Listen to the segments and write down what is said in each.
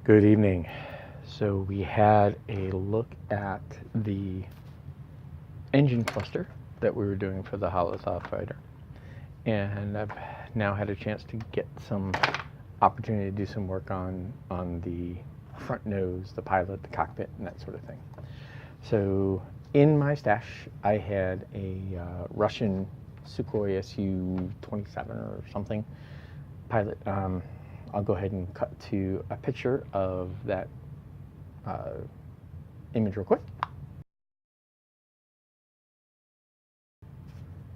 Good evening. So we had a look at the engine cluster that we were doing for the Holothop fighter, and I've now had a chance to get some opportunity to do some work on the front nose, the pilot, the cockpit, and that sort of thing. So in my stash, I had a Russian Sukhoi Su-27 or something pilot. I'll go ahead and cut to a picture of that image real quick.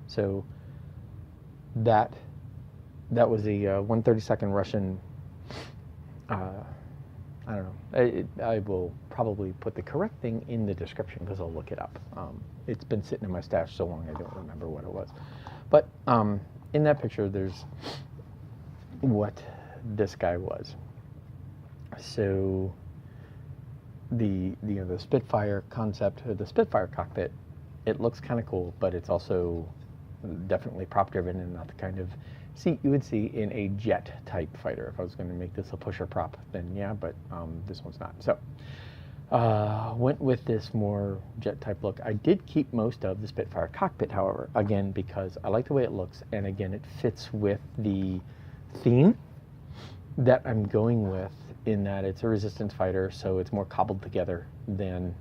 So that was a 132nd Russian. I don't know. I will probably put the correct thing in the description because I'll look it up. It's been sitting in my stash so long I don't remember what it was. But in that picture, there's what this guy was. So the Spitfire concept, or the Spitfire cockpit, it looks kind of cool, but it's also definitely prop driven and not the kind of seat you would see in a jet type fighter. If I was going to make this a pusher prop, then yeah, but this one's not. So went with this more jet type look. I did keep most of the Spitfire cockpit, however, again, because I like the way it looks, and again, it fits with the theme that I'm going with, in that it's a resistance fighter, so it's more cobbled together than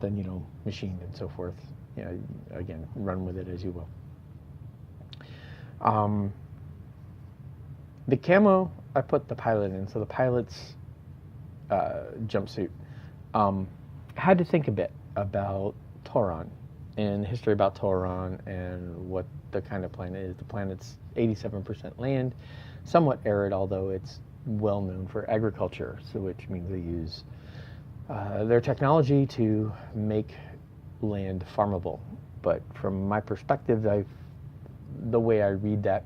machined and so forth. You know, again, run with it as you will. The camo, I put the pilot in, so the pilot's jumpsuit. Had to think a bit about Toron and the history about Toron and what the kind of planet is. The planet's 87% land, somewhat arid, although it's well known for agriculture, so which means they use their technology to make land farmable. But from my perspective, the way I read that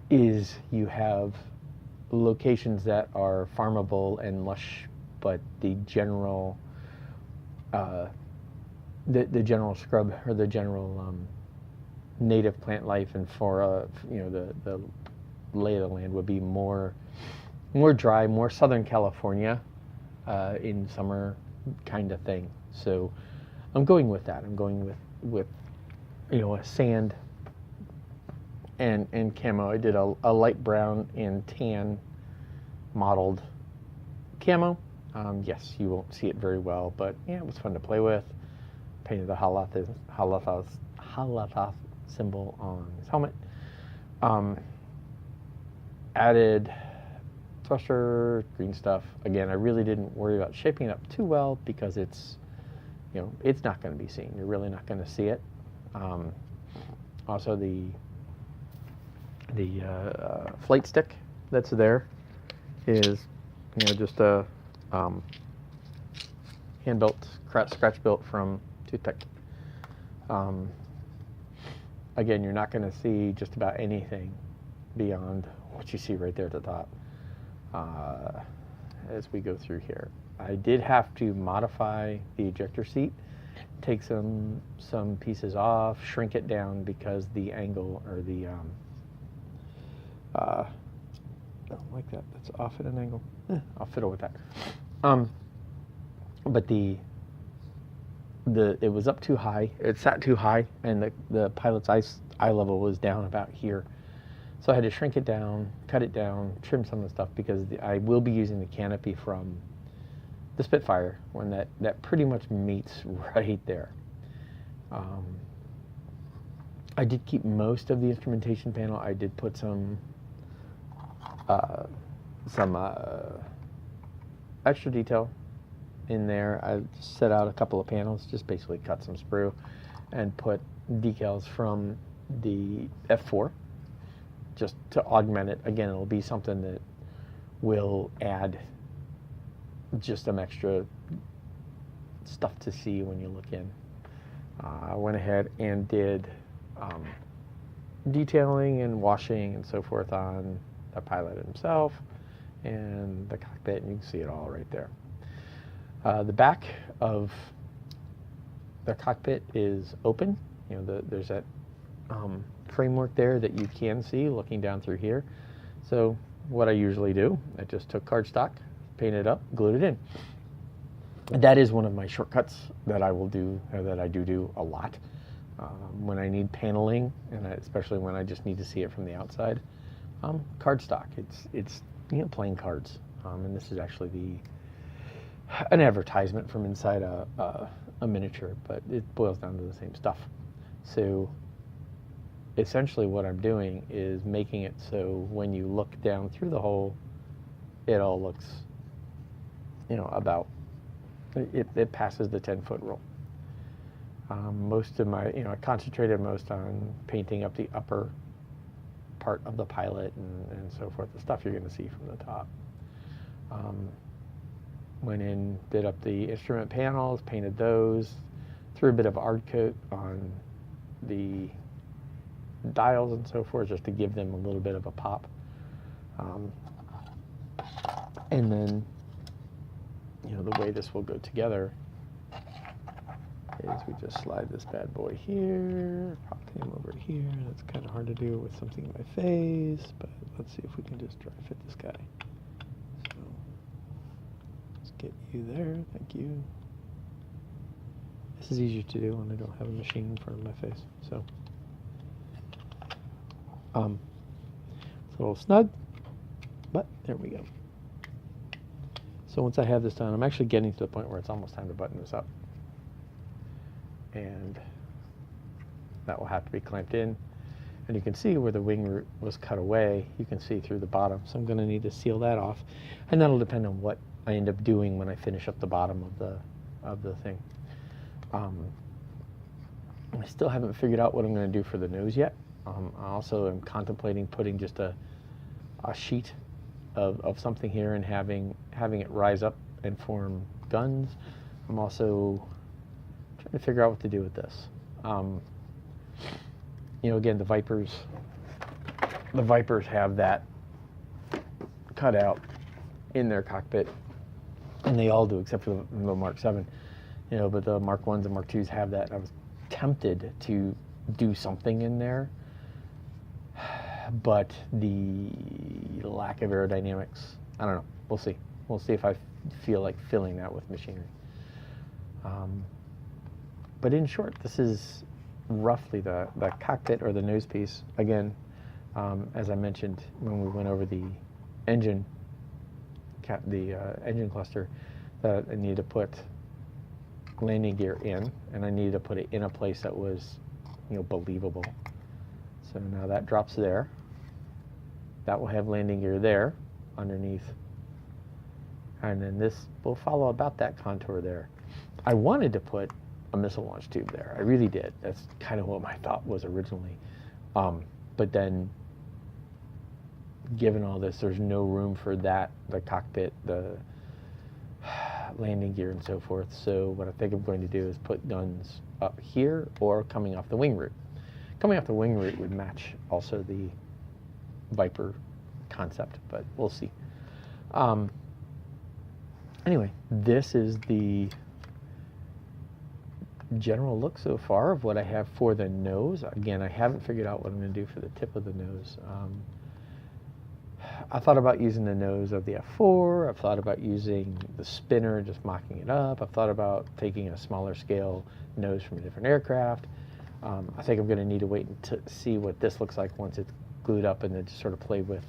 is you have locations that are farmable and lush, but the general the general scrub, or the general native plant life and flora, the lay of the land would be more dry, more Southern California in summer kind of thing. So I'm going with that. I'm going with a sand and camo. I did a light brown and tan modeled camo. Yes, you won't see it very well, but yeah, it was fun to play with. Painted the Holothop symbol on his helmet. Added thruster, green stuff. Again, I really didn't worry about shaping it up too well because it's not going to be seen. You're really not going to see it. Also, the flight stick that's there is just a hand-built, scratch-built from Toothpick. Again, you're not going to see just about anything beyond what you see right there at the top as we go through here. I did have to modify the ejector seat, take some pieces off, shrink it down because the angle, or the don't like that. That's off at an angle. I'll fiddle with that. But it was up too high. It sat too high, and the pilot's eye level was down about here. So I had to shrink it down, cut it down, trim some of the stuff, because I will be using the canopy from the Spitfire when that pretty much meets right there. I did keep most of the instrumentation panel. I did put some extra detail in there. I set out a couple of panels, just basically cut some sprue and put decals from the F4 just to augment it. Again, it'll be something that will add just some extra stuff to see when you look in. I went ahead and did detailing and washing and so forth on the pilot himself and the cockpit, and you can see it all right there. The back of the cockpit is open. There's that framework there that you can see looking down through here. So what I usually do. I just took cardstock, painted it up, glued it in. That is one of my shortcuts that I will do, that I do a lot. When I need paneling, and especially when I just need to see it from the outside, cardstock. It's plain cards, and this is actually an advertisement from inside a miniature, but it boils down to the same stuff. So essentially, what I'm doing is making it so when you look down through the hole, it all looks, about. It passes the 10-foot rule. Most of my, I concentrated most on painting up the upper part of the pilot and so forth, the stuff you're going to see from the top. Went in, did up the instrument panels, painted those, threw a bit of art coat on the dials and so forth, just to give them a little bit of a pop. And then, the way this will go together is we just slide this bad boy here, prop him over here. That's kind of hard to do with something in my face, but let's see if we can just dry fit this guy. So let's get you there. Thank you. This is easier to do when I don't have a machine in front of my face. So it's a little snug, but there we go. So once I have this done, I'm actually getting to the point where it's almost time to button this up. And that will have to be clamped in. And you can see where the wing root was cut away. You can see through the bottom. So I'm going to need to seal that off. And that'll depend on what I end up doing when I finish up the bottom of the thing. I still haven't figured out what I'm going to do for the nose yet. I also am contemplating putting just a sheet of something here and having it rise up and form guns. I'm also trying to figure out what to do with this. Again, the Vipers have that cut out in their cockpit, and they all do except for the Mark 7. But the Mark 1s and Mark 2s have that. I was tempted to do something in there, but the lack of aerodynamics, I don't know. We'll see. We'll see if I feel like filling that with machinery. But in short, this is roughly the cockpit or the nose piece. Again, as I mentioned when we went over the engine cluster, that I needed to put landing gear in, and I needed to put it in a place that was, believable. So now that drops there. That will have landing gear there underneath. And then this will follow about that contour there. I wanted to put a missile launch tube there. I really did. That's kind of what my thought was originally. But then, given all this, there's no room for that, the cockpit, the landing gear, and so forth. So what I think I'm going to do is put guns up here or coming off the wing root. Coming off the wing root would match also the Viper concept, but we'll see. Anyway, this is the general look so far of what I have for the nose. Again, I haven't figured out what I'm going to do for the tip of the nose. I thought about using the nose of the F4. I've thought about using the spinner, just mocking it up. I've thought about taking a smaller scale nose from a different aircraft. I think I'm going to need to wait to see what this looks like once it's glued up, and then just sort of play with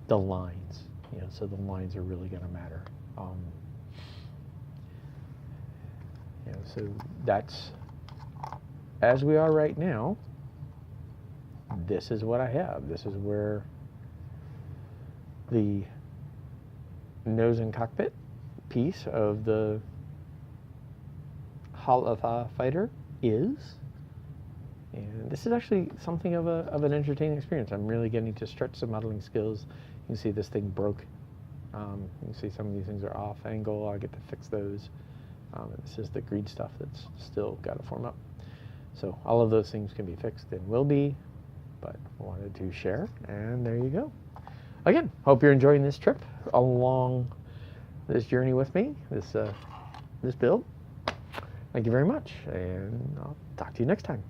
the lines. So the lines are really going to matter. So that's, as we are right now, this is what I have. This is where the nose and cockpit piece of the Halafa fighter is. And this is actually something of an entertaining experience. I'm really getting to stretch some modeling skills. You can see this thing broke. You can see some of these things are off angle. I get to fix those. And this is the green stuff that's still got to form up. So all of those things can be fixed and will be, but I wanted to share, and there you go. Again, hope you're enjoying this trip along this journey with me, this build. Thank you very much, and I'll talk to you next time.